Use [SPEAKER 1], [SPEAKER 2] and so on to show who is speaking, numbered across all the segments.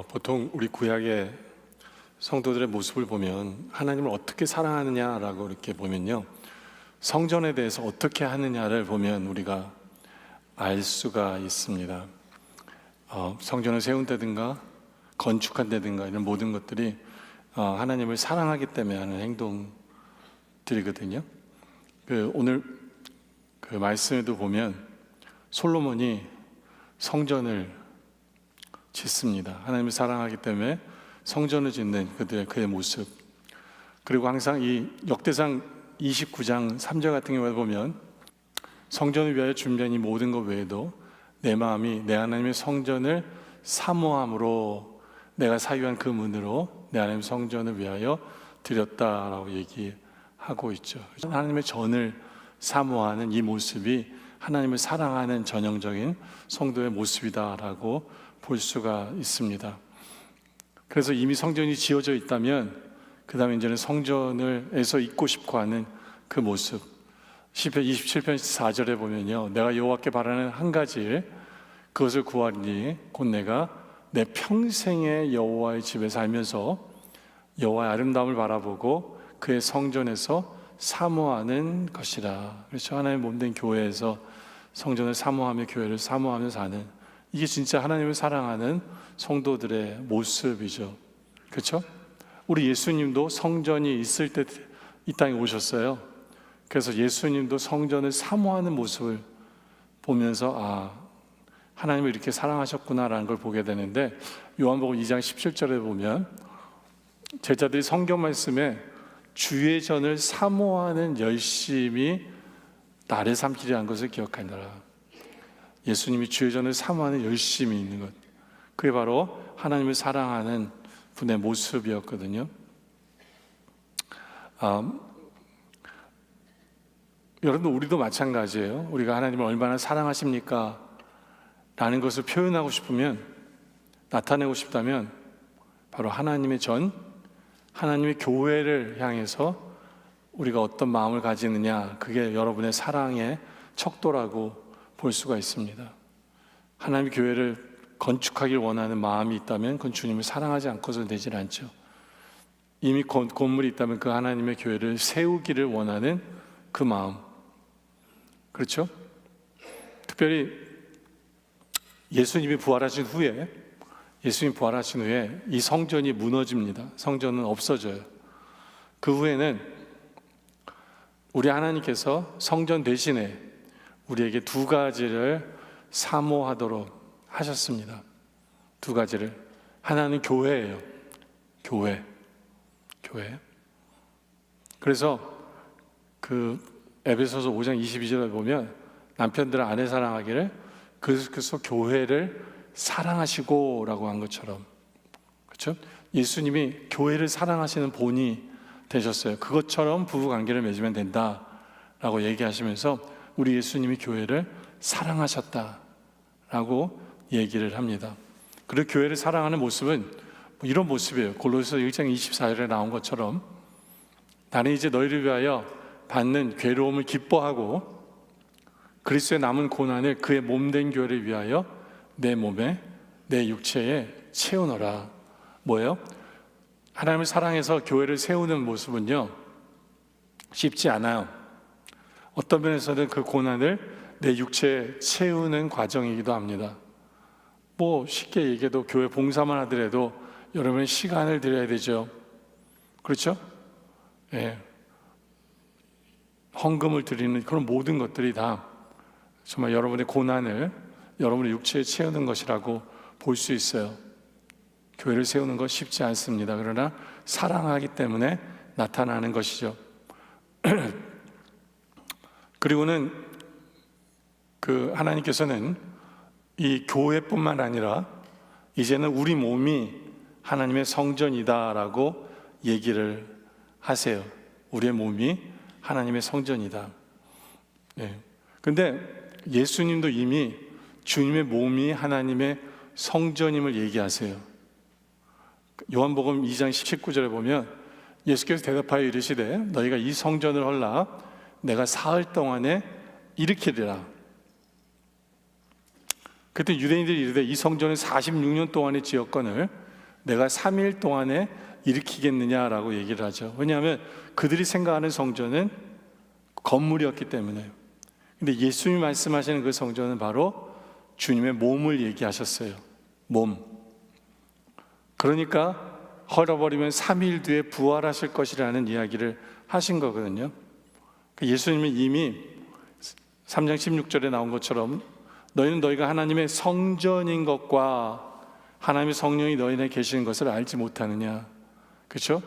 [SPEAKER 1] 보통 우리 구약의 성도들의 모습을 보면 하나님을 어떻게 사랑하느냐라고 이렇게 보면요, 성전에 대해서 어떻게 하느냐를 보면 우리가 알 수가 있습니다. 성전을 세운다든가 건축한다든가 이런 모든 것들이 하나님을 사랑하기 때문에 하는 행동들이거든요. 오늘 그 말씀에도 보면 솔로몬이 성전을 짓습니다. 하나님을 사랑하기 때문에 성전을 짓는 그의 모습. 그리고 항상 이 역대상 29장 3절 같은 경우에 보면 성전을 위하여 준비한 이 모든 것 외에도 내 마음이 내 하나님의 성전을 사모함으로 내가 사유한 그 문으로 내 하나님의 성전을 위하여 드렸다라고 얘기하고 있죠. 하나님의 전을 사모하는 이 모습이 하나님을 사랑하는 전형적인 성도의 모습이다라고 볼 수가 있습니다. 그래서 이미 성전이 지어져 있다면 그 다음에 이제는 성전에서 있고 싶어 하는 그 모습. 시편 27편 4절에 보면요, 내가 여호와께 바라는 한 가지 일 그것을 구하리니 곧 내가 내 평생에 여호와의 집에 살면서 여호와의 아름다움을 바라보고 그의 성전에서 사모하는 것이라. 그렇죠. 하나님의 몸된 교회에서 성전을 사모하며 교회를 사모하며 사는, 이게 진짜 하나님을 사랑하는 성도들의 모습이죠. 그렇죠? 우리 예수님도 성전이 있을 때 이 땅에 오셨어요. 그래서 예수님도 성전을 사모하는 모습을 보면서 하나님을 이렇게 사랑하셨구나라는 걸 보게 되는데, 요한복음 2장 17절에 보면 제자들이 성경 말씀에 주의 전을 사모하는 열심이 나를 삼키리라는 것을 기억하느라. 예수님이 주의 전을 사모하는 열심이 있는 것, 그게 바로 하나님을 사랑하는 분의 모습이었거든요. 여러분, 우리도 마찬가지예요. 우리가 하나님을 얼마나 사랑하십니까? 라는 것을 표현하고 싶으면, 나타내고 싶다면 바로 하나님의 전, 하나님의 교회를 향해서 우리가 어떤 마음을 가지느냐, 그게 여러분의 사랑의 척도라고 볼 수가 있습니다. 하나님의 교회를 건축하길 원하는 마음이 있다면 그건 주님을 사랑하지 않고서 되질 않죠. 이미 건물이 있다면 그 하나님의 교회를 세우기를 원하는 그 마음, 그렇죠? 특별히 예수님이 부활하신 후에 이 성전이 무너집니다. 성전은 없어져요. 그 후에는 우리 하나님께서 성전 대신에 우리에게 두 가지를 사모하도록 하셨습니다. 두 가지를. 하나는 교회예요. 교회. 그래서 그 에베소서 5장 22절에 보면 남편들은 아내 사랑하기를 그래서 교회를 사랑하시고 라고 한 것처럼, 그렇죠? 예수님이 교회를 사랑하시는 본이 되셨어요. 그것처럼 부부관계를 맺으면 된다라고 얘기하시면서 우리 예수님이 교회를 사랑하셨다라고 얘기를 합니다. 그리고 교회를 사랑하는 모습은 이런 모습이에요. 골로새서 1장 24절에 나온 것처럼 나는 이제 너희를 위하여 받는 괴로움을 기뻐하고 그리스도의 남은 고난을 그의 몸된 교회를 위하여 내 몸에 내 육체에 채우노라. 뭐예요? 하나님을 사랑해서 교회를 세우는 모습은요, 쉽지 않아요. 어떤 면에서는 그 고난을 내 육체에 채우는 과정이기도 합니다. 쉽게 얘기해도 교회 봉사만 하더라도 여러분 시간을 들여야 되죠. 그렇죠? 예. 헌금을 드리는 그런 모든 것들이 다 정말 여러분의 고난을 여러분의 육체에 채우는 것이라고 볼 수 있어요. 교회를 세우는 것 쉽지 않습니다. 그러나 사랑하기 때문에 나타나는 것이죠. 그리고는 하나님께서는 이 교회뿐만 아니라 이제는 우리 몸이 하나님의 성전이다라고 얘기를 하세요. 우리의 몸이 하나님의 성전이다. 근데 예수님도 이미 주님의 몸이 하나님의 성전임을 얘기하세요. 요한복음 2장 19절에 보면 예수께서 대답하여 이르시되 너희가 이 성전을 헐라 내가 사흘 동안에 일으키리라. 그때 유대인들이 이르되 이 성전을 46년 동안의 지역건을 내가 3일 동안에 일으키겠느냐라고 얘기를 하죠. 왜냐하면 그들이 생각하는 성전은 건물이었기 때문에. 근데 예수님이 말씀하시는 그 성전은 바로 주님의 몸을 얘기하셨어요. 몸. 그러니까 헐어버리면 3일 뒤에 부활하실 것이라는 이야기를 하신 거거든요. 예수님은 이미 3장 16절에 나온 것처럼 너희는 너희가 하나님의 성전인 것과 하나님의 성령이 너희 안에 계시는 것을 알지 못하느냐. 그렇죠?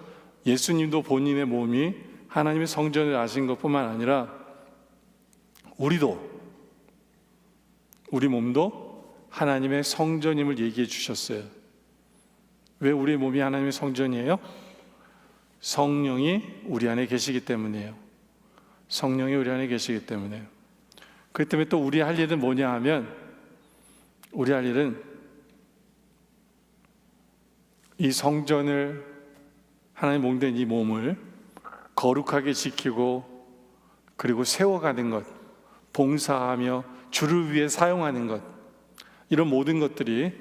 [SPEAKER 1] 예수님도 본인의 몸이 하나님의 성전을 아신 것뿐만 아니라 우리 몸도 하나님의 성전임을 얘기해 주셨어요. 왜 우리 몸이 하나님의 성전이에요? 성령이 우리 안에 계시기 때문이에요. 성령이 우리 안에 계시기 때문에. 그렇기 때문에 또 우리 할 일은 뭐냐 하면, 우리 할 일은 이 성전을, 하나님 몸된 이 몸을 거룩하게 지키고 그리고 세워가는 것, 봉사하며 주를 위해 사용하는 것, 이런 모든 것들이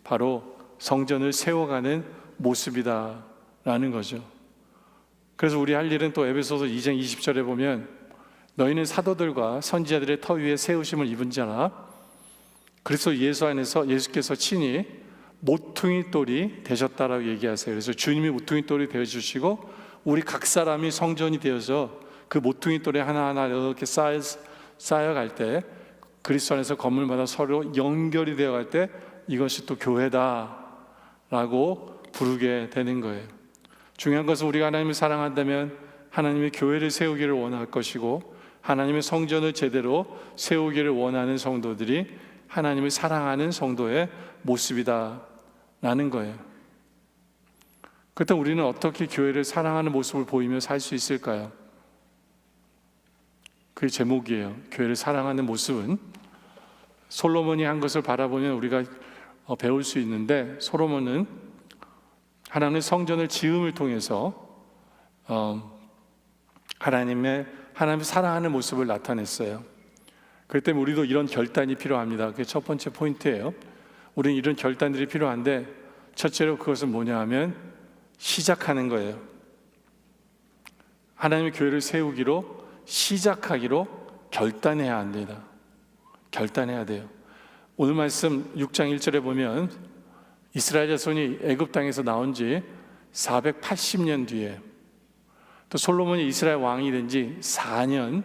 [SPEAKER 1] 바로 성전을 세워가는 모습이다라는 거죠. 그래서 우리 할 일은 또 에베소서 2장 20절에 보면 너희는 사도들과 선지자들의 터 위에 세우심을 입은 자라 그래서 예수 안에서 예수께서 친히 모퉁이 돌이 되셨다라고 얘기하세요. 그래서 주님이 모퉁이 돌이 되어주시고 우리 각 사람이 성전이 되어서 그 모퉁이 돌에 하나하나 이렇게 쌓여갈 때, 그리스도 안에서 건물마다 서로 연결이 되어갈 때 이것이 또 교회다라고 부르게 되는 거예요. 중요한 것은 우리가 하나님을 사랑한다면 하나님의 교회를 세우기를 원할 것이고, 하나님의 성전을 제대로 세우기를 원하는 성도들이 하나님을 사랑하는 성도의 모습이다라는 거예요. 그렇다면 우리는 어떻게 교회를 사랑하는 모습을 보이며 살 수 있을까요? 그게 제목이에요. 교회를 사랑하는 모습은 솔로몬이 한 것을 바라보면 우리가 배울 수 있는데, 솔로몬은 하나님의 성전을 지음을 통해서 하나님을 사랑하는 모습을 나타냈어요. 그렇기 때문에 우리도 이런 결단이 필요합니다. 그게 첫 번째 포인트예요. 우리는 이런 결단들이 필요한데, 첫째로 그것은 뭐냐 하면 시작하는 거예요. 하나님의 교회를 세우기로, 시작하기로 결단해야 합니다. 결단해야 돼요. 오늘 말씀 6장 1절에 보면 이스라엘 자손이 애굽 땅에서 나온 지 480년 뒤에, 또 솔로몬이 이스라엘 왕이 된 지 4년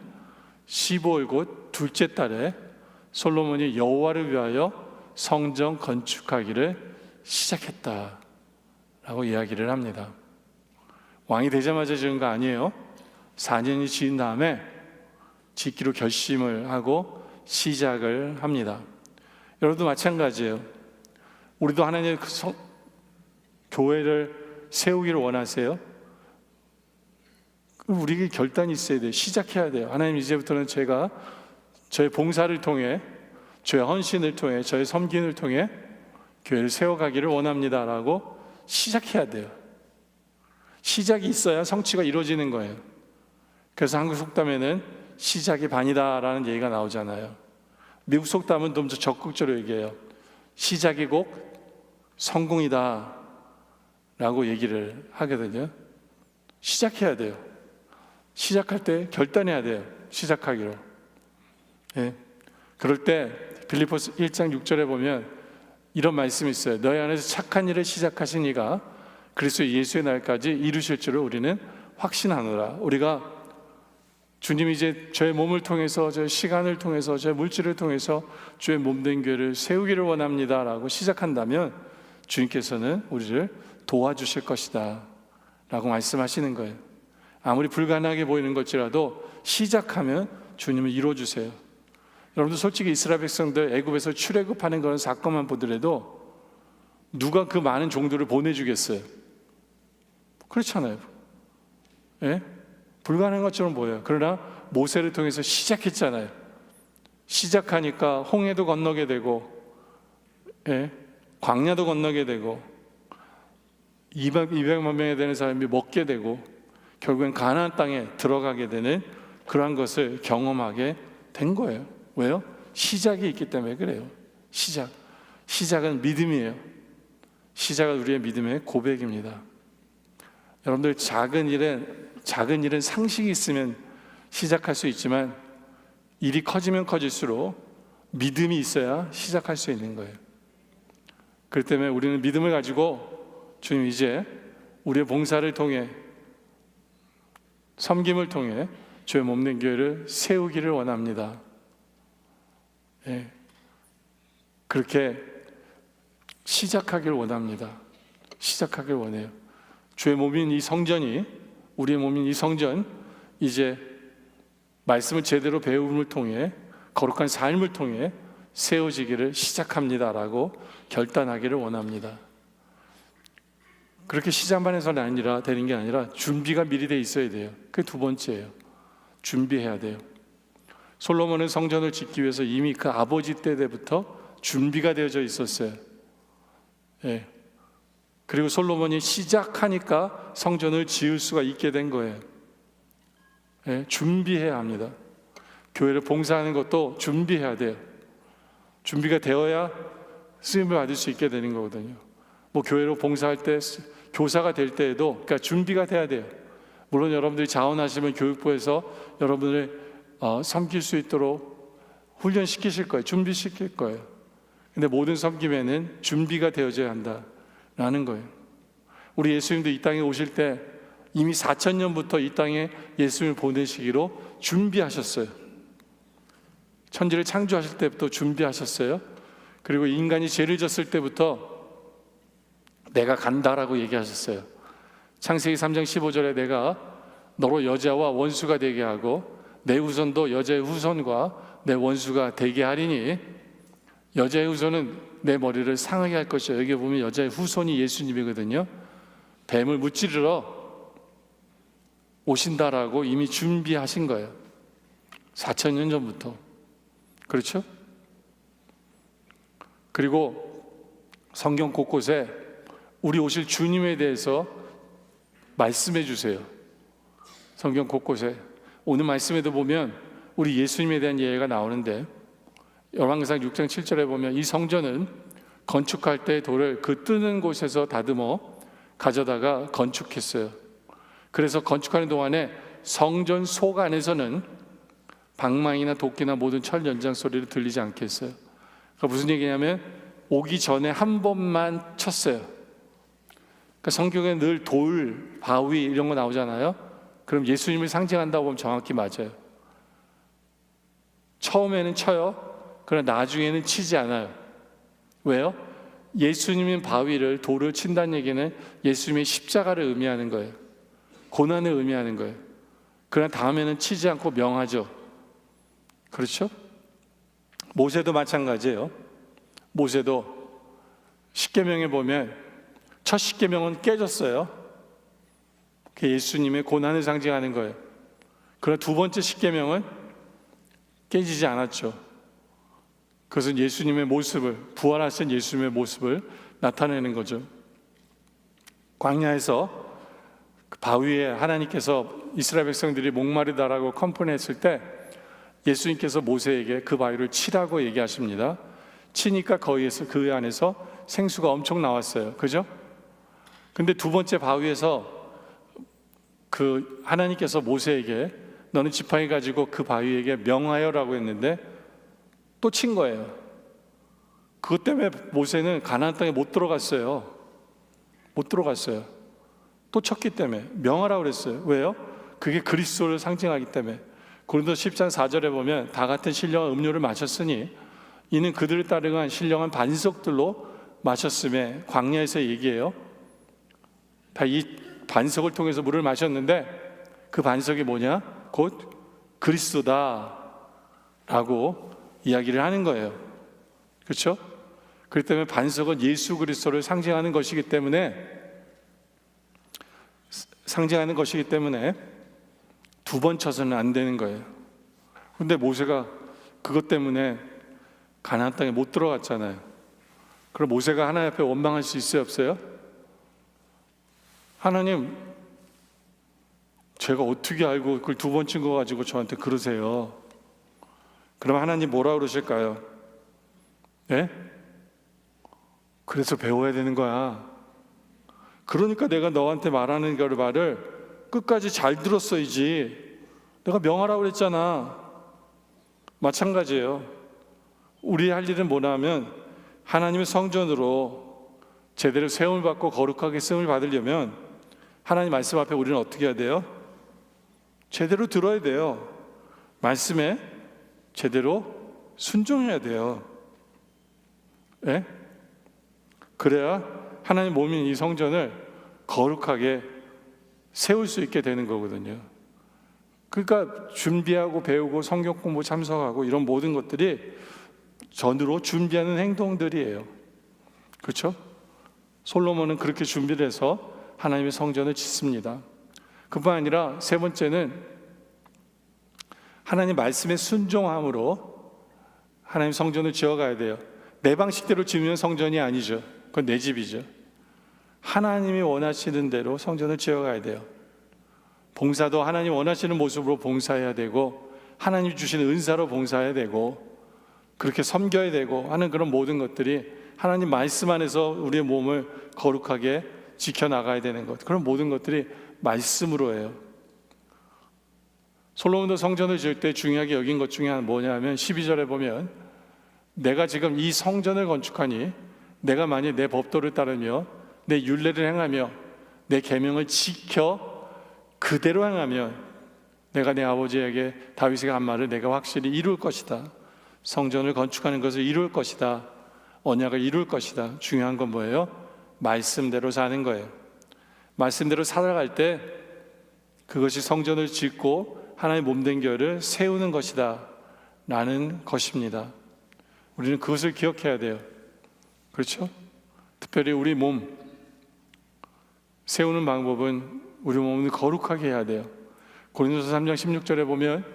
[SPEAKER 1] 15일 곧 둘째 달에 솔로몬이 여호와를 위하여 성전 건축하기를 시작했다라고 이야기를 합니다. 왕이 되자마자 지은 거 아니에요. 4년이 지은 다음에 짓기로 결심을 하고 시작을 합니다. 여러분도 마찬가지예요. 우리도 하나님의 교회를 세우기를 원하세요? 우리에게 결단이 있어야 돼요. 시작해야 돼요. 하나님, 이제부터는 제가 저의 봉사를 통해, 저의 헌신을 통해, 저의 섬김을 통해 교회를 세워가기를 원합니다라고 시작해야 돼요. 시작이 있어야 성취가 이루어지는 거예요. 그래서 한국 속담에는 시작이 반이다라는 얘기가 나오잖아요. 미국 속담은 좀 더 적극적으로 얘기해요. 시작이 곧 성공이다 라고 얘기를 하거든요. 시작해야 돼요. 시작할 때 결단해야 돼요. 시작하기로. 예. 그럴 때 빌립보서 1장 6절에 보면 이런 말씀이 있어요. 너희 안에서 착한 일을 시작하신 이가 그리스도 예수의 날까지 이루실 줄을 우리는 확신하노라. 우리가 주님이 이제 저의 몸을 통해서, 저의 시간을 통해서, 저의 물질을 통해서 주의 몸된 교회를 세우기를 원합니다라고 시작한다면 주님께서는 우리를 도와주실 것이다 라고 말씀하시는 거예요. 아무리 불가능하게 보이는 것이라도 시작하면 주님을 이루어주세요. 여러분들 솔직히 이스라엘 백성들 애굽에서 출애굽하는 그런 사건만 보더라도 누가 그 많은 종들을 보내주겠어요? 그렇잖아요. 예? 불가능한 것처럼 보여요. 그러나 모세를 통해서 시작했잖아요. 시작하니까 홍해도 건너게 되고, 예? 광야도 건너게 되고, 200만 명에 되는 사람이 먹게 되고, 결국엔 가나안 땅에 들어가게 되는 그러한 것을 경험하게 된 거예요. 왜요? 시작이 있기 때문에 그래요. 시작은 믿음이에요. 시작은 우리의 믿음의 고백입니다. 여러분들 작은 일은 상식이 있으면 시작할 수 있지만 일이 커지면 커질수록 믿음이 있어야 시작할 수 있는 거예요. 그렇기 때문에 우리는 믿음을 가지고 주님 이제 우리의 봉사를 통해 섬김을 통해 주의 몸된 교회를 세우기를 원합니다. 예. 그렇게 시작하길 원합니다. 시작하길 원해요. 주의 몸인 이 성전이, 우리의 몸인 이 성전, 이제 말씀을 제대로 배움을 통해 거룩한 삶을 통해 세워지기를 시작합니다라고 결단하기를 원합니다. 그렇게 시작만 해서는 되는 게 아니라 준비가 미리 돼 있어야 돼요. 그게 두 번째예요. 준비해야 돼요. 솔로몬은 성전을 짓기 위해서 이미 그 아버지 때부터 준비가 되어져 있었어요. 예. 그리고 솔로몬이 시작하니까 성전을 지을 수가 있게 된 거예요. 예. 준비해야 합니다. 교회를 봉사하는 것도 준비해야 돼요. 준비가 되어야 쓰임을 받을 수 있게 되는 거거든요. 뭐 교회로 봉사할 때, 교사가 될 때에도 그러니까 준비가 돼야 돼요. 물론 여러분들이 자원하시면 교육부에서 여러분을 섬길 수 있도록 훈련시키실 거예요. 준비시킬 거예요. 근데 모든 섬김에는 준비가 되어져야 한다라는 거예요. 우리 예수님도 이 땅에 오실 때 이미 4,000년부터 이 땅에 예수님을 보내시기로 준비하셨어요. 천지를 창조하실 때부터 준비하셨어요. 그리고 인간이 죄를 졌을 때부터 내가 간다라고 얘기하셨어요. 창세기 3장 15절에 내가 너로 여자와 원수가 되게 하고 내 후손도 여자의 후손과 내 원수가 되게 하리니, 여자의 후손은 내 머리를 상하게 할 것이요. 여기 보면 여자의 후손이 예수님이거든요. 뱀을 무찌르러 오신다라고 이미 준비하신 거예요. 4,000년 전부터. 그렇죠? 그리고 성경 곳곳에 우리 오실 주님에 대해서 말씀해 주세요. 성경 곳곳에. 오늘 말씀에도 보면 우리 예수님에 대한 예가 나오는데, 열왕기상 6장 7절에 보면 이 성전은 건축할 때 돌을 그 뜨는 곳에서 다듬어 가져다가 건축했어요. 그래서 건축하는 동안에 성전 속 안에서는 방망이나 도끼나 모든 철 연장 소리를 들리지 않게 했어요. 그러니까 무슨 얘기냐면 오기 전에 한 번만 쳤어요. 그러니까 성경에 늘 돌, 바위 이런 거 나오잖아요. 그럼 예수님을 상징한다고 보면 정확히 맞아요. 처음에는 쳐요. 그러나 나중에는 치지 않아요. 왜요? 예수님은 바위를, 돌을 친다는 얘기는 예수님의 십자가를 의미하는 거예요. 고난을 의미하는 거예요. 그러나 다음에는 치지 않고 명하죠. 그렇죠? 모세도 마찬가지예요. 모세도 십계명에 보면 첫 십계명은 깨졌어요. 그게 예수님의 고난을 상징하는 거예요. 그러나 두 번째 십계명은 깨지지 않았죠. 그것은 예수님의 모습을, 부활하신 예수님의 모습을 나타내는 거죠. 광야에서 그 바위에 하나님께서 이스라엘 백성들이 목마르다라고 컴플레인했을 때 예수님께서 모세에게 그 바위를 치라고 얘기하십니다. 치니까 거기에서, 그 안에서 생수가 엄청 나왔어요. 그죠? 근데 두 번째 바위에서 그 하나님께서 모세에게 너는 지팡이 가지고 그 바위에게 명하여라고 했는데 또 친 거예요. 그것 때문에 모세는 가나안 땅에 못 들어갔어요. 못 들어갔어요. 또 쳤기 때문에 명하라고 그랬어요. 왜요? 그게 그리스도를 상징하기 때문에. 고린도서 10장 4절에 보면 다 같은 신령한 음료를 마셨으니 이는 그들을 따르는 신령한 반석들로 마셨음에, 광야에서 얘기해요. 이 반석을 통해서 물을 마셨는데 그 반석이 뭐냐? 곧 그리스도다 라고 이야기를 하는 거예요. 그렇죠? 그렇기 때문에 반석은 예수 그리스도를 상징하는 것이기 때문에 두 번 쳐서는 안 되는 거예요. 그런데 모세가 그것 때문에 가나안 땅에 못 들어갔잖아요. 그럼 모세가 하나님 앞에 원망할 수 있어요, 없어요? 하나님, 제가 어떻게 알고 그걸 두 번 친 거 가지고 저한테 그러세요? 그럼 하나님 뭐라 그러실까요? 네? 그래서 배워야 되는 거야. 그러니까 내가 너한테 말하는 말을 끝까지 잘 들었어야지. 내가 명하라고 그랬잖아. 마찬가지예요. 우리 할 일은 뭐냐면 하나님의 성전으로 제대로 세움을 받고 거룩하게 쓰임을 받으려면 하나님 말씀 앞에 우리는 어떻게 해야 돼요? 제대로 들어야 돼요. 말씀에 제대로 순종해야 돼요. 예? 그래야 하나님 몸인 이 성전을 거룩하게 세울 수 있게 되는 거거든요. 그러니까 준비하고 배우고 성경 공부 참석하고 이런 모든 것들이 전으로 준비하는 행동들이에요. 그렇죠? 솔로몬은 그렇게 준비를 해서 하나님의 성전을 짓습니다. 그뿐 아니라 세 번째는 하나님 말씀에 순종함으로 하나님 성전을 지어가야 돼요. 내 방식대로 지으면 성전이 아니죠. 그건 내 집이죠. 하나님이 원하시는 대로 성전을 지어가야 돼요. 봉사도 하나님 원하시는 모습으로 봉사해야 되고 하나님 주시는 은사로 봉사해야 되고 그렇게 섬겨야 되고 하는 그런 모든 것들이 하나님 말씀 안에서 우리의 몸을 거룩하게 지켜나가야 되는 것, 그런 모든 것들이 말씀으로 해요. 솔로몬도 성전을 지을 때 중요하게 여긴 것 중에 하나 뭐냐면 12절에 보면 내가 지금 이 성전을 건축하니 내가 만일 내 법도를 따르며 내 율례를 행하며 내 계명을 지켜 그대로 행하면 내가 내 아버지에게 다윗에게 한 말을 내가 확실히 이룰 것이다. 성전을 건축하는 것을 이룰 것이다. 언약을 이룰 것이다. 중요한 건 뭐예요? 말씀대로 사는 거예요. 말씀대로 살아갈 때 그것이 성전을 짓고 하나님의 몸된 교회를 세우는 것이다 라는 것입니다. 우리는 그것을 기억해야 돼요. 그렇죠? 특별히 우리 몸 세우는 방법은 우리 몸을 거룩하게 해야 돼요. 고린도서 3장 16절에 보면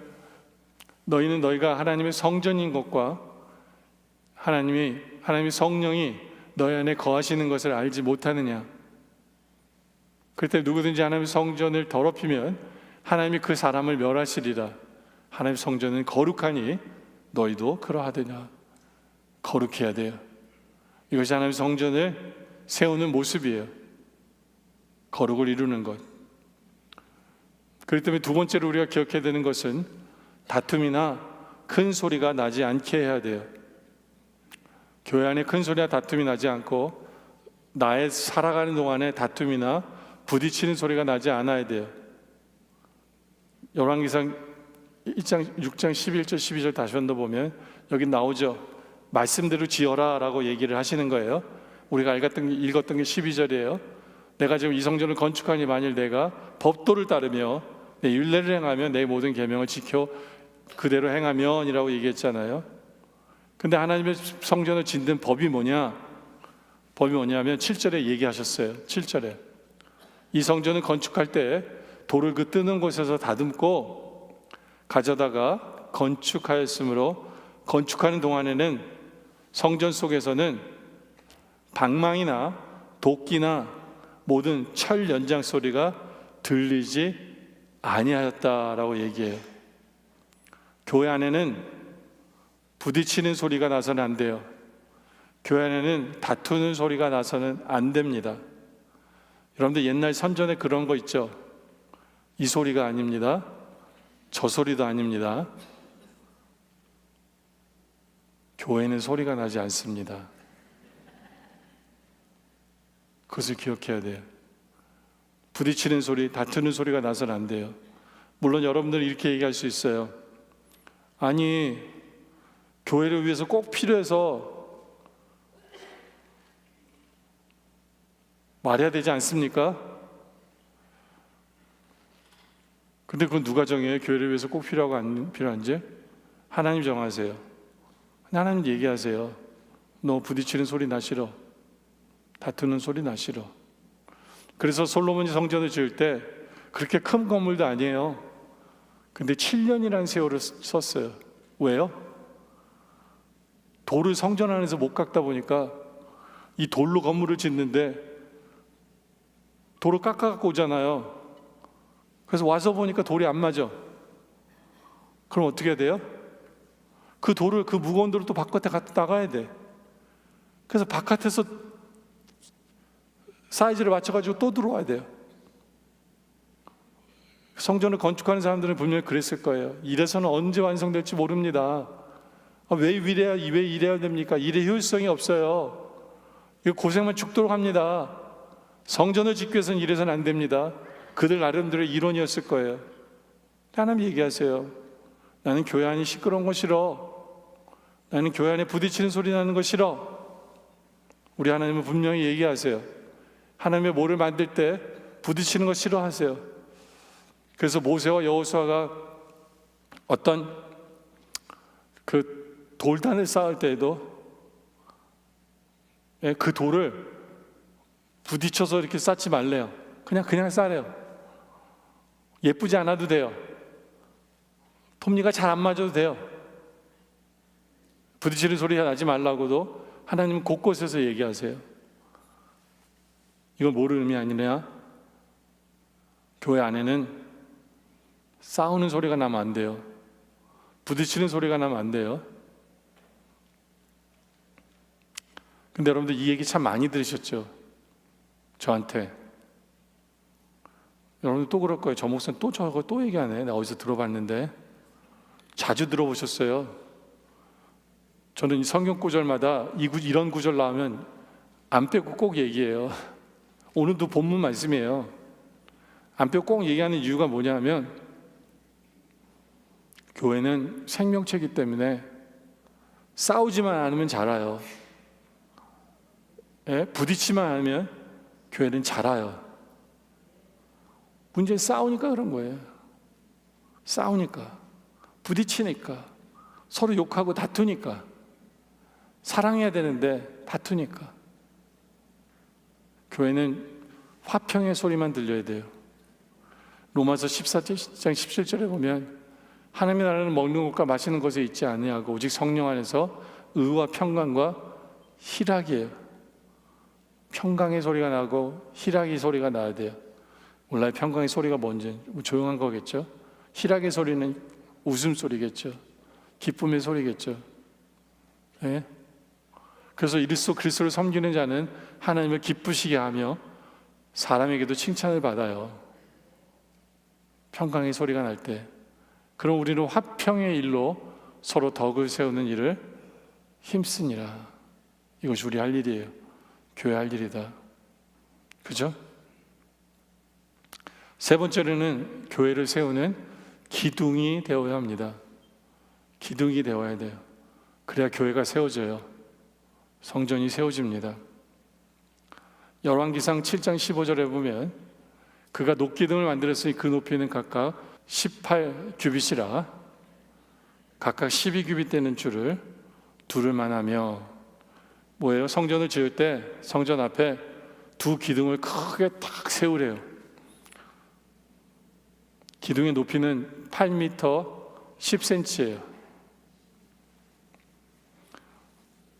[SPEAKER 1] 너희는 너희가 하나님의 성전인 것과 하나님의 성령이 너희 안에 거하시는 것을 알지 못하느냐. 그럴 때 누구든지 하나님의 성전을 더럽히면 하나님이 그 사람을 멸하시리라. 하나님의 성전은 거룩하니 너희도 그러하느냐. 거룩해야 돼요. 이것이 하나님의 성전을 세우는 모습이에요. 거룩을 이루는 것. 그렇기 때문에 두 번째로 우리가 기억해야 되는 것은 다툼이나 큰 소리가 나지 않게 해야 돼요. 교회 안에 큰 소리나 다툼이 나지 않고 나의 살아가는 동안에 다툼이나 부딪히는 소리가 나지 않아야 돼요. 열왕기상 1장 6장 11절 12절 다시 한번 보면 여기 나오죠. 말씀대로 지어라 라고 얘기를 하시는 거예요. 우리가 읽었던 게 12절이에요. 내가 지금 이 성전을 건축하니 만일 내가 법도를 따르며 내 율례를 행하며 내 모든 계명을 지켜 그대로 행하면이라고 얘기했잖아요. 근데 하나님의 성전을 짓는 법이 뭐냐? 법이 뭐냐면 7절에 얘기하셨어요. 7절에 이 성전을 건축할 때 돌을 그 뜨는 곳에서 다듬고 가져다가 건축하였으므로 건축하는 동안에는 성전 속에서는 방망이나 도끼나 모든 철 연장 소리가 들리지 아니하였다라고 얘기해요. 교회 안에는 부딪히는 소리가 나서는 안 돼요. 교회 안에는 다투는 소리가 나서는 안 됩니다. 여러분들 옛날 선전에 그런 거 있죠. 이 소리가 아닙니다. 저 소리도 아닙니다. 교회는 소리가 나지 않습니다. 그것을 기억해야 돼요. 부딪히는 소리, 다투는 소리가 나서는 안 돼요. 물론 여러분들은 이렇게 얘기할 수 있어요. 아니, 교회를 위해서 꼭 필요해서 말해야 되지 않습니까? 근데 그건 누가 정해요? 교회를 위해서 꼭 필요하고 안 필요한지? 하나님 정하세요. 하나님 얘기하세요. 너 부딪히는 소리 나 싫어. 다투는 소리 나 싫어. 그래서 솔로몬이 성전을 지을 때 그렇게 큰 건물도 아니에요. 근데 7년이라는 세월을 썼어요. 왜요? 돌을 성전 안에서 못 깎다 보니까 이 돌로 건물을 짓는데 돌을 깎아갖고 오잖아요. 그래서 와서 보니까 돌이 안 맞아. 그럼 어떻게 해야 돼요? 그 돌을, 그 무거운 돌을 또 바깥에 갖다 나가야 돼. 그래서 바깥에서 사이즈를 맞춰가지고 또 들어와야 돼요. 성전을 건축하는 사람들은 분명히 그랬을 거예요. 이래서는 언제 완성될지 모릅니다. 왜 이래야 됩니까? 일의 효율성이 없어요. 이거 고생만 죽도록 합니다. 성전을 짓기 위해서는 이래서는 안 됩니다. 그들 나름대로의 이론이었을 거예요. 하나님 얘기하세요. 나는 교회 안이 시끄러운 거 싫어. 나는 교회 안에 부딪히는 소리 나는 거 싫어. 우리 하나님은 분명히 얘기하세요. 하나님의 뭐를 만들 때 부딪히는 거 싫어하세요. 그래서 모세와 여호수아가 어떤 그 돌단을 쌓을 때에도 그 돌을 부딪혀서 이렇게 쌓지 말래요. 그냥 쌓아요. 예쁘지 않아도 돼요. 톱니가 잘 안 맞아도 돼요. 부딪히는 소리가 나지 말라고도 하나님은 곳곳에서 얘기하세요. 이건 뭐를 의미 아니냐? 교회 안에는 싸우는 소리가 나면 안 돼요. 부딪히는 소리가 나면 안 돼요. 근데 여러분들 이 얘기 참 많이 들으셨죠? 저한테. 여러분들 또 그럴 거예요. 저 목사는 또 저거 또 얘기하네. 나 어디서 들어봤는데. 자주 들어보셨어요. 저는 성경 구절마다 이런 구절 나오면 안 빼고 꼭 얘기해요. 오늘도 본문 말씀이에요. 안 빼고 꼭 얘기하는 이유가 뭐냐면 교회는 생명체이기 때문에 싸우지만 않으면 자라요. 부딪히만 않으면 교회는 자라요. 문제는 싸우니까 그런 거예요. 싸우니까, 부딪히니까, 서로 욕하고 다투니까, 사랑해야 되는데 다투니까. 교회는 화평의 소리만 들려야 돼요. 로마서 14장 17절에 보면 하나님의 나라는 먹는 것과 마시는 것에 있지 아니하고 오직 성령 안에서 의와 평강과 희락이에요. 평강의 소리가 나고 희락의 소리가 나야 돼요. 몰라요. 평강의 소리가 뭔지. 조용한 거겠죠. 희락의 소리는 웃음소리겠죠. 기쁨의 소리겠죠. 네? 그래서 이리스도 그리스도를 섬기는 자는 하나님을 기쁘시게 하며 사람에게도 칭찬을 받아요. 평강의 소리가 날 때. 그럼 우리는 화평의 일로 서로 덕을 세우는 일을 힘쓰니라. 이것이 우리 할 일이에요. 교회 할 일이다. 그죠? 세 번째로는 교회를 세우는 기둥이 되어야 합니다. 기둥이 되어야 돼요. 그래야 교회가 세워져요. 성전이 세워집니다. 열왕기상 7장 15절에 보면 그가 녹기둥을 만들었으니 그 높이는 각각 18규빗이라 각각 12규빗 되는 줄을 두를만 하며 뭐예요? 성전을 지을 때 성전 앞에 두 기둥을 크게 탁 세우래요. 기둥의 높이는 8m 10cm예요.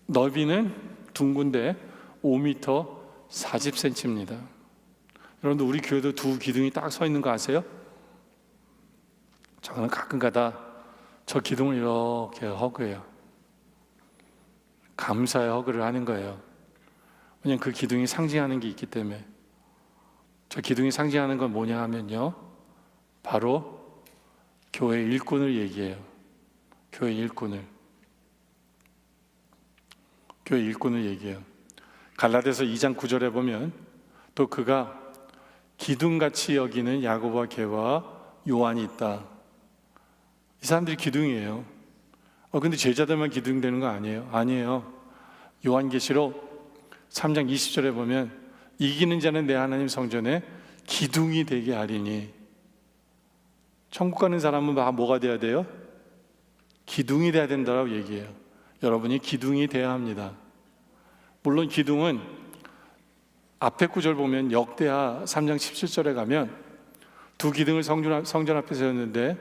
[SPEAKER 1] 넓이는 둥근데 5m 40cm입니다. 여러분들 우리 교회도 두 기둥이 딱 서 있는 거 아세요? 저는 가끔가다 저 기둥을 이렇게 허그해요. 감사의 허그를 하는 거예요. 왜냐하면 그 기둥이 상징하는 게 있기 때문에. 저 기둥이 상징하는 건 뭐냐 하면요, 바로 교회 일꾼을 얘기해요. 교회 일꾼을 얘기해요. 갈라디아서 2장 9절에 보면 또 그가 기둥같이 여기는 야고보와 개와 요한이 있다. 이 사람들이 기둥이에요. 근데 제자들만 기둥 되는 거 아니에요? 아니에요. 요한계시록 3장 20절에 보면 이기는 자는 내 하나님 성전에 기둥이 되게 하리니. 천국 가는 사람은 뭐가 돼야 돼요? 기둥이 돼야 된다고 얘기해요. 여러분이 기둥이 돼야 합니다. 물론 기둥은 앞에 구절 보면 역대하 3장 17절에 가면 두 기둥을 성전 앞에 세웠는데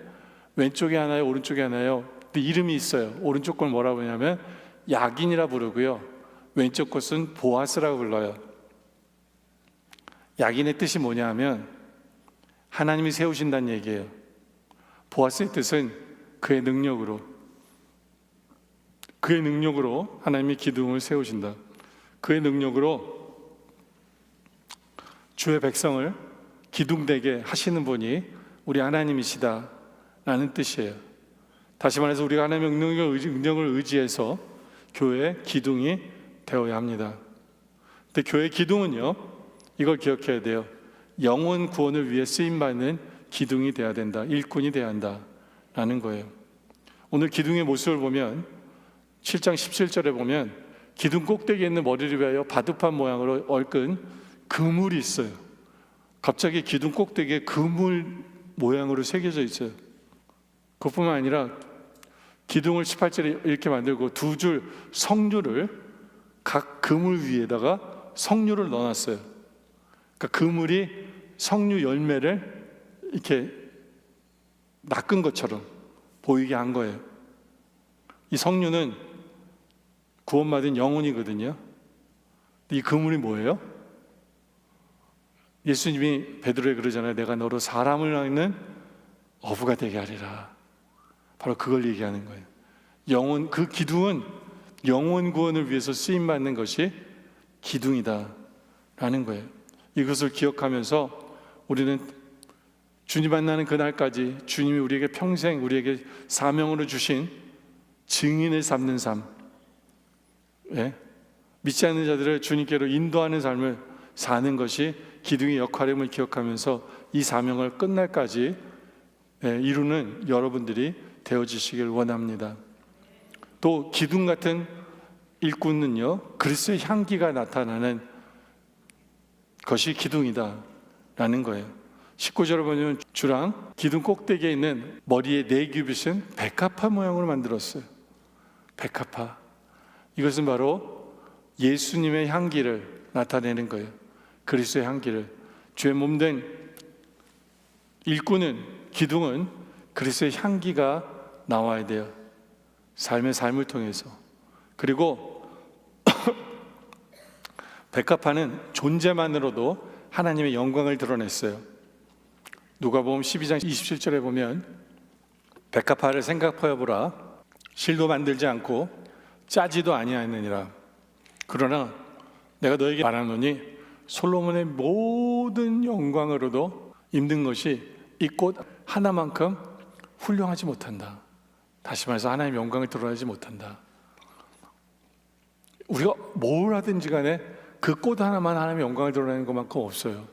[SPEAKER 1] 왼쪽에 하나요, 오른쪽에 하나요? 근데 이름이 있어요. 오른쪽 걸 뭐라고 하냐면 야긴이라 부르고요, 왼쪽 것은 보아스라고 불러요. 야긴의 뜻이 뭐냐 하면 하나님이 세우신다는 얘기예요. 보아스의 뜻은 그의 능력으로 하나님이 기둥을 세우신다. 그의 능력으로 주의 백성을 기둥되게 하시는 분이 우리 하나님이시다라는 뜻이에요. 다시 말해서 우리가 하나님의 능력을 의지해서 교회의 기둥이 되어야 합니다. 근데 교회의 기둥은요, 이걸 기억해야 돼요. 영혼 구원을 위해 쓰임받는 기둥이 돼야 된다. 일꾼이 돼야 한다라는 거예요. 오늘 기둥의 모습을 보면 7장 17절에 보면 기둥 꼭대기에 있는 머리를 위하여 바둑판 모양으로 얽은 그물이 있어요. 갑자기 기둥 꼭대기에 그물 모양으로 새겨져 있어요. 그뿐만 아니라 기둥을 18절에 이렇게 만들고 두 줄 석류를 각 그물 위에다가 석류를 넣어놨어요. 그러니까 그물이 석류 열매를 이렇게 낚은 것처럼 보이게 한 거예요. 이 석류는 구원받은 영혼이거든요. 이 그물이 뭐예요? 예수님이 베드로에 그러잖아요. 내가 너로 사람을 낳는 어부가 되게 하리라. 바로 그걸 얘기하는 거예요. 영혼, 그 기둥은 영혼 구원을 위해서 쓰임받는 것이 기둥이다라는 거예요. 이것을 기억하면서 우리는 주님 만나는 그날까지 주님이 우리에게 평생 우리에게 사명으로 주신 증인을 삼는 삶, 믿지 않는 자들을 주님께로 인도하는 삶을 사는 것이 기둥의 역할임을 기억하면서 이 사명을 끝날까지 이루는 여러분들이 되어지시길 원합니다. 또 기둥 같은 일꾼은요, 그리스도의 향기가 나타나는 것이 기둥이다라는 거예요. 19절을 보면 주랑 기둥 꼭대기에 있는 머리에 네 규빗은 백합화 모양으로 만들었어요. 백합화. 이것은 바로 예수님의 향기를 나타내는 거예요. 그리스도의 향기를. 주의 몸된 일꾼은, 기둥은 그리스도의 향기가 나와야 돼요. 삶을 통해서. 그리고 백합화는 존재만으로도 하나님의 영광을 드러냈어요. 누가복음 12장 27절에 보면 백합화를 생각하여 보라. 실도 만들지 않고 짜지도 아니하느니라. 그러나 내가 너에게 말하노니 솔로몬의 모든 영광으로도 힘든 것이 이 꽃 하나만큼 훌륭하지 못한다. 다시 말해서 하나님의 영광을 드러내지 못한다. 우리가 뭘 하든지 간에 그 꽃 하나만 하나님의 영광을 드러내는 것만큼 없어요.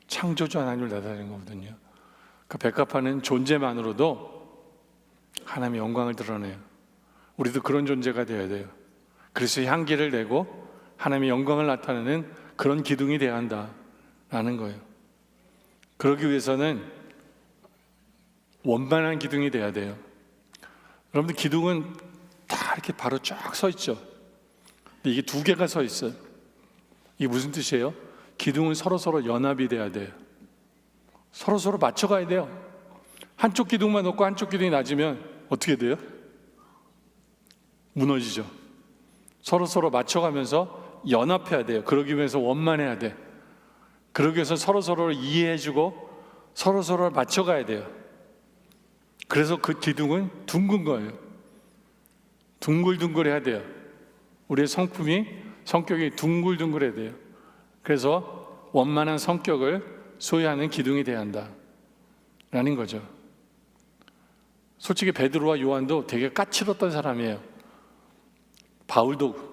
[SPEAKER 1] 창조주 하나님을 나타내는 거거든요. 그 백합화는 존재만으로도 하나님의 영광을 드러내요. 우리도 그런 존재가 되어야 돼요. 그래서 향기를 내고 하나님의 영광을 나타내는 그런 기둥이 되어야 한다라는 거예요. 그러기 위해서는 원만한 기둥이 돼야 돼요. 여러분들 기둥은 다 이렇게 바로 쫙 서 있죠. 근데 이게 두 개가 서 있어요. 이게 무슨 뜻이에요? 기둥은 서로 연합이 돼야 돼요. 서로 맞춰가야 돼요. 한쪽 기둥만 놓고 한쪽 기둥이 낮으면 어떻게 돼요? 무너지죠. 서로 맞춰가면서 연합해야 돼요. 그러기 위해서 원만해야 돼. 그러기 위해서 서로를 이해해주고 서로를 맞춰가야 돼요. 그래서 그 기둥은 둥근 거예요. 둥글둥글해야 돼요. 우리의 성격이 둥글둥글해야 돼요. 그래서 원만한 성격을 소유하는 기둥이 돼야 한다라는 거죠. 솔직히 베드로와 요한도 되게 까칠했던 사람이에요. 바울도.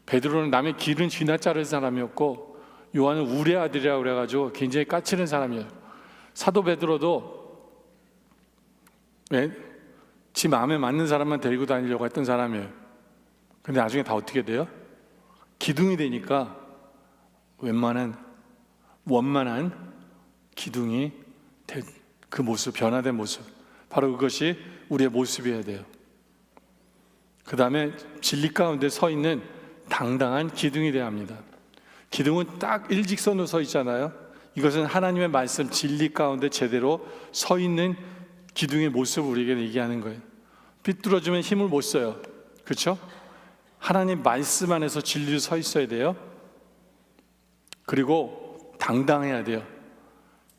[SPEAKER 1] 베드로는 남의 길은 쥐나 자를 사람이었고 요한은 우레 아들이라고 그래가지고 굉장히 까칠한 사람이에요. 사도 베드로도 지 마음에 맞는 사람만 데리고 다니려고 했던 사람이에요. 근데 나중에 다 어떻게 돼요? 기둥이 되니까 원만한 기둥이 된 그 모습, 변화된 모습, 바로 그것이 우리의 모습이어야 돼요. 그 다음에 진리 가운데 서 있는 당당한 기둥이 되어야 합니다. 기둥은 딱 일직선으로 서 있잖아요. 이것은 하나님의 말씀, 진리 가운데 제대로 서 있는 기둥의 모습을 우리에게 얘기하는 거예요. 삐뚤어지면 힘을 못 써요. 그렇죠? 하나님 말씀 안에서 진리로 서 있어야 돼요. 그리고 당당해야 돼요.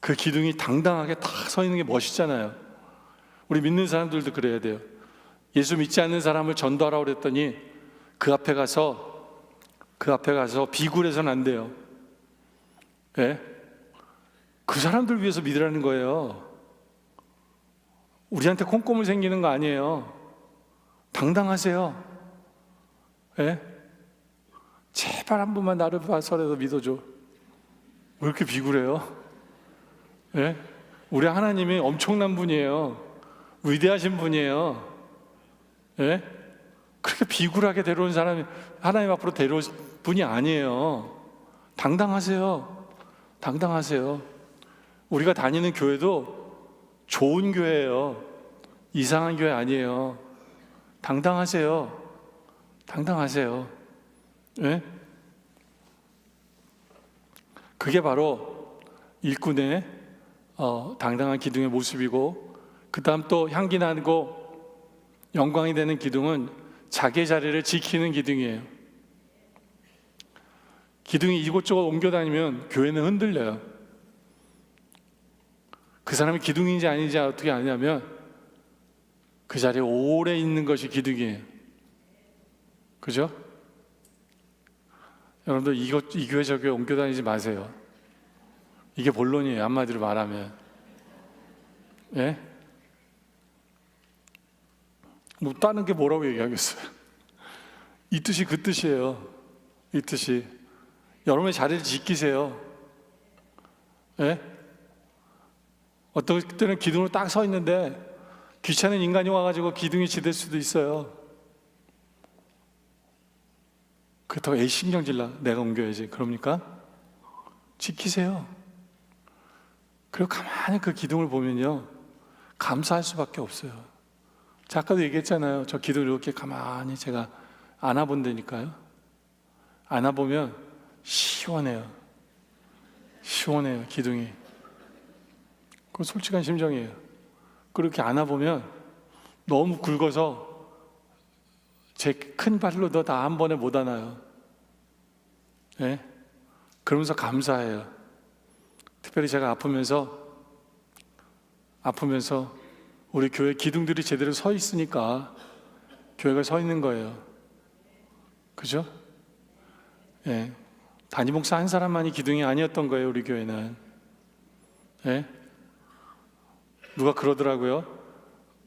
[SPEAKER 1] 그 기둥이 당당하게 딱 서 있는 게 멋있잖아요. 우리 믿는 사람들도 그래야 돼요. 예수 믿지 않는 사람을 전도하라고 그랬더니 그 앞에 가서 그 앞에 가서 비굴해서는 안 돼요. 예? 그 사람들 위해서 믿으라는 거예요. 우리한테 콩고물 생기는 거 아니에요. 당당하세요. 예? 제발 한 번만 나를 봐서라도 믿어줘. 왜 이렇게 비굴해요? 예? 우리 하나님이 엄청난 분이에요. 위대하신 분이에요. 예? 그렇게 비굴하게 데려온 사람이 하나님 앞으로 데려올 분이 아니에요. 당당하세요. 당당하세요. 우리가 다니는 교회도 좋은 교회예요. 이상한 교회 아니에요. 당당하세요. 당당하세요. 예? 그게 바로 일꾼의 당당한 기둥의 모습이고, 그 다음 또 향기 나고 영광이 되는 기둥은 자기의 자리를 지키는 기둥이에요. 기둥이 이곳저곳 옮겨 다니면 교회는 흔들려요. 그 사람이 기둥인지 아닌지 어떻게 아냐면 그 자리에 오래 있는 것이 기둥이에요. 그죠? 여러분들 이 교회 저 교회 옮겨 다니지 마세요. 이게 본론이에요. 한마디로 말하면. 예? 뭐 다른 게 뭐라고 얘기하겠어요? 이 뜻이 그 뜻이에요. 이 뜻이. 여러분의 자리를 지키세요. 예? 어떤 때는 기둥으로 딱 서 있는데 귀찮은 인간이 와가지고 기둥이 지될 수도 있어요. 그렇다고 에이 신경질나 내가 옮겨야지 그럽니까? 지키세요. 그리고 가만히 그 기둥을 보면요 감사할 수밖에 없어요. 아까도 얘기했잖아요. 저 기둥을 이렇게 가만히 제가 안아본다니까요. 안아보면 시원해요. 시원해요 기둥이. 그건 솔직한 심정이에요. 그렇게 안아보면 너무 굵어서 제 큰 발로도 다 한 번에 못 안아요. 예? 그러면서 감사해요. 특별히 제가 아프면서 우리 교회 기둥들이 제대로 서 있으니까 교회가 서 있는 거예요. 그죠? 예. 담임 목사 한 사람만이 기둥이 아니었던 거예요. 우리 교회는. 예? 누가 그러더라고요.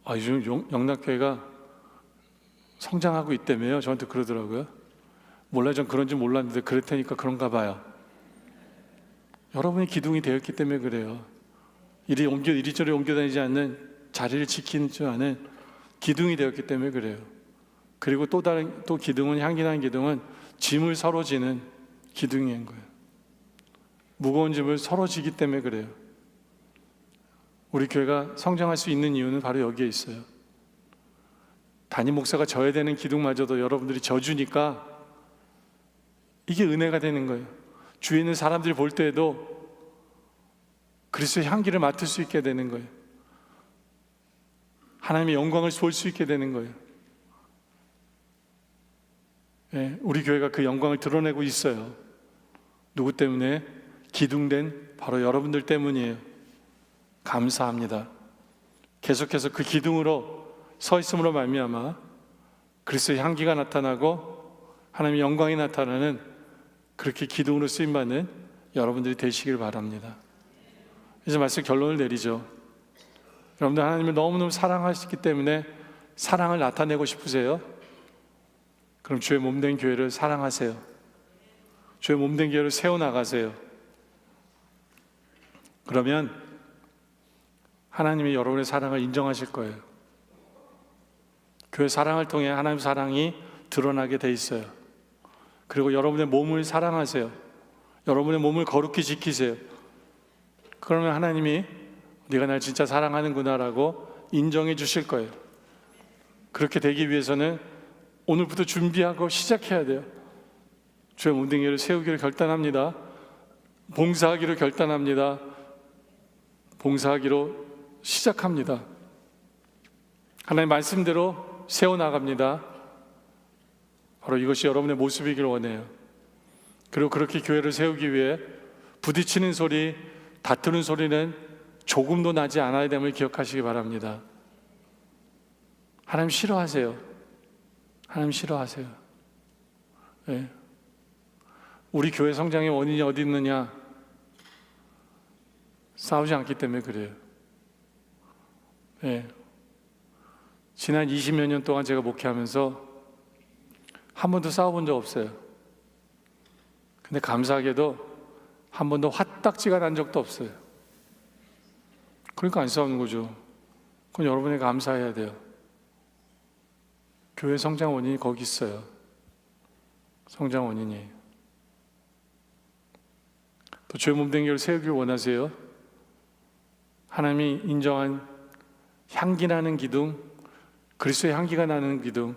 [SPEAKER 1] 요즘 영락교회가 성장하고 있다며요. 저한테 그러더라고요. 몰라요. 전 그런 줄 몰랐는데 그랬다니까 그런가 봐요. 여러분이 기둥이 되었기 때문에 그래요. 이리저리 옮겨 다니지 않는, 자리를 지키는 줄 아는 기둥이 되었기 때문에 그래요. 그리고 또 기둥은, 향기 나는 기둥은 짐을 서로 지는 기둥인 거예요. 무거운 짐을 서로 지기 때문에 그래요. 우리 교회가 성장할 수 있는 이유는 바로 여기에 있어요. 담임 목사가 져야 되는 기둥마저도 여러분들이 져주니까 이게 은혜가 되는 거예요. 주위에 있는 사람들이 볼 때에도 그리스도의 향기를 맡을 수 있게 되는 거예요. 하나님의 영광을 볼 수 있게 되는 거예요. 예, 우리 교회가 그 영광을 드러내고 있어요. 누구 때문에? 기둥된 바로 여러분들 때문이에요. 감사합니다. 계속해서 그 기둥으로 서 있음으로 말미암아 그리스도의 향기가 나타나고 하나님의 영광이 나타나는, 그렇게 기둥으로 쓰임받는 여러분들이 되시길 바랍니다. 이제 말씀 결론을 내리죠. 여러분들 하나님을 너무너무 사랑하시기 때문에 사랑을 나타내고 싶으세요? 그럼 주의 몸된 교회를 사랑하세요. 주의 몸된 교회를 세워나가세요. 그러면 하나님이 여러분의 사랑을 인정하실 거예요. 교회 사랑을 통해 하나님 사랑이 드러나게 돼 있어요. 그리고 여러분의 몸을 사랑하세요. 여러분의 몸을 거룩히 지키세요. 그러면 하나님이 네가 날 진짜 사랑하는구나라고 인정해 주실 거예요. 그렇게 되기 위해서는 오늘부터 준비하고 시작해야 돼요. 주의 몸된 교회를 세우기를 결단합니다. 봉사하기로 결단합니다. 봉사하기로 시작합니다. 하나님 말씀대로 세워나갑니다. 바로 이것이 여러분의 모습이길 원해요. 그리고 그렇게 교회를 세우기 위해 부딪히는 소리, 다투는 소리는 조금도 나지 않아야 됨을 기억하시기 바랍니다. 하나님 싫어하세요. 하나님 싫어하세요. 네. 우리 교회 성장의 원인이 어디 있느냐? 싸우지 않기 때문에 그래요. 네. 지난 20여 년 동안 제가 목회하면서 한 번도 싸워본 적 없어요. 근데 감사하게도 한 번도 화딱지가 난 적도 없어요. 그러니까 안 싸우는 거죠. 그건 여러분이 감사해야 돼요. 교회 성장 원인이 거기 있어요. 성장 원인이. 또 주의 몸된 교회를 세우길 원하세요? 하나님이 인정한 향기 나는 기둥, 그리스도의 향기가 나는 기둥,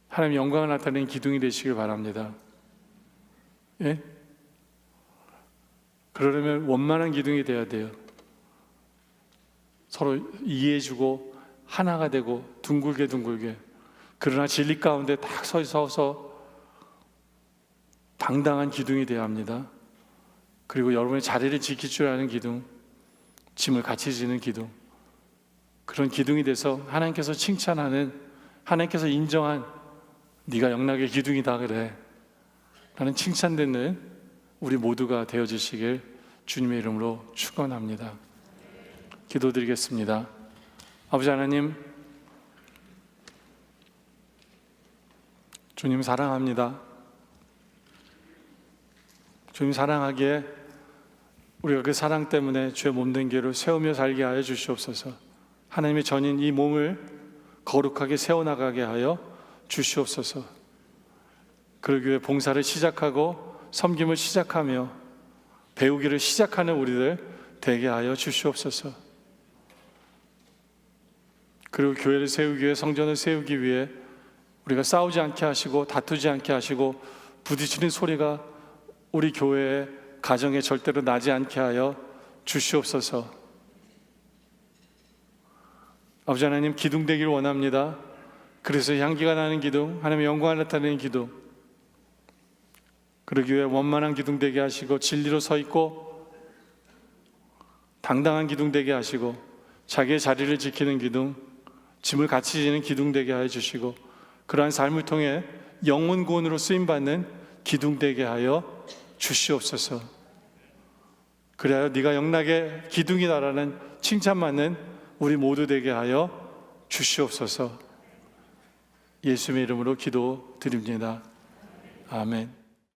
[SPEAKER 1] 하나님의 영광을 나타내는 기둥이 되시길 바랍니다. 예? 그러려면 원만한 기둥이 돼야 돼요. 서로 이해해주고 하나가 되고 둥글게 그러나 진리 가운데 딱 서서 당당한 기둥이 되어야 합니다. 그리고 여러분의 자리를 지킬 줄 아는 기둥, 짐을 같이 지는 기둥, 그런 기둥이 돼서 하나님께서 칭찬하는, 하나님께서 인정한 네가 영락의 기둥이다 그래 라는 칭찬되는 우리 모두가 되어주시길 주님의 이름으로 축원합니다. 기도드리겠습니다. 아버지 하나님, 주님 사랑합니다. 주님 사랑하기에 우리가 그 사랑 때문에 주의 몸된 교회를 세우며 살게 하여 주시옵소서. 하나님의 전인 이 몸을 거룩하게 세워나가게 하여 주시옵소서. 그 교회 봉사를 시작하고 섬김을 시작하며 배우기를 시작하는 우리들 되게 하여 주시옵소서. 그리고 교회를 세우기 위해, 성전을 세우기 위해 우리가 싸우지 않게 하시고 다투지 않게 하시고 부딪히는 소리가 우리 교회의 가정에 절대로 나지 않게 하여 주시옵소서. 아버지 하나님, 기둥 되기를 원합니다. 그래서 향기가 나는 기둥, 하나님의 영광을 나타내는 기둥, 그러기 위해 원만한 기둥 되게 하시고 진리로 서 있고 당당한 기둥 되게 하시고 자기의 자리를 지키는 기둥, 짐을 같이 지는 기둥 되게 하여 주시고 그러한 삶을 통해 영혼 구원으로 쓰임받는 기둥 되게 하여 주시옵소서. 그래야 네가 영락의 기둥이다라는 칭찬받는 우리 모두 되게 하여 주시옵소서. 예수님의 이름으로 기도드립니다. 아멘.